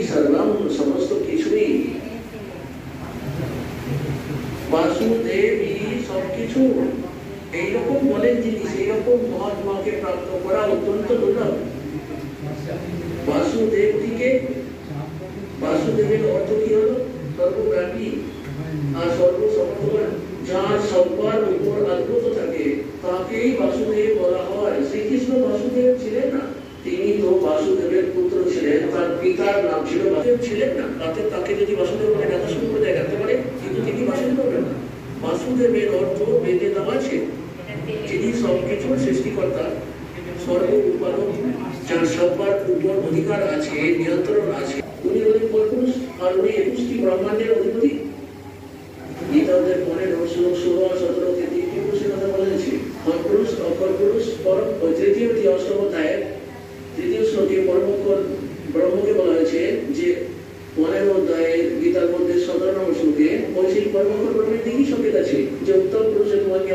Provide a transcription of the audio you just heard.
সর্বম সমস্ত কিছুই, বাসুদেবই সবকিছু। এইরকম বলেন যিনি, সেই রকম মহাত্মাকে প্রাপ্ত করা অত্যন্ত দুর্লভ। বাসুদেবকে, বাসুদেবের অর্থ কি হলো? সর্বব্যাপী আর সর্বসমর্থন। যার সবার উপর অদ্ভুত থাকে তাকেই বাসুদেব বলা হয়। শ্রীকৃষ্ণ বাসুদেব ছিলেন না, তিনি তো বাসুদেবের পুত্র ছিলেন, তার পিতার নাম ছিল বাসুদেব ছিলেন না। তাতে তাকে যদি বাসুদেব বলে ডাকা শুরু করে দেয় ডাকতে পারে, কিন্তু তিনি বাসুদেব হবেন না। বাসুদেবের অর্থ বেদে দেওয়া আছে, যিনি সবকিছুর সৃষ্টিকর্তা, সর্ব উৎপাদক, যার সবার উপর অধিকার আছে, নিয়ন্ত্রণ আছে। উনি হলেন পরপুরুষ, আর উনি 21টি ব্রহ্মাণ্ডের অধিপতি। গীতাদের 15-16-17 তিনটি পুরুষের কথা বলেছি। পরপুরুষ, অপর পুরুষ, পরম। তৃতীয় অষ্টম অধ্যায়ের 3য় শ্লোকে ব্রহ্মকে বলা হয়েছে, যে 15 অধ্যায়ের গীতার মধ্যে 17 নম্বর শ্লোকে ওই সেই পরমক্ষর ব্রহ্মের দিকেই সংকেত আছে, যে উত্তম পুরুষের তোমাকে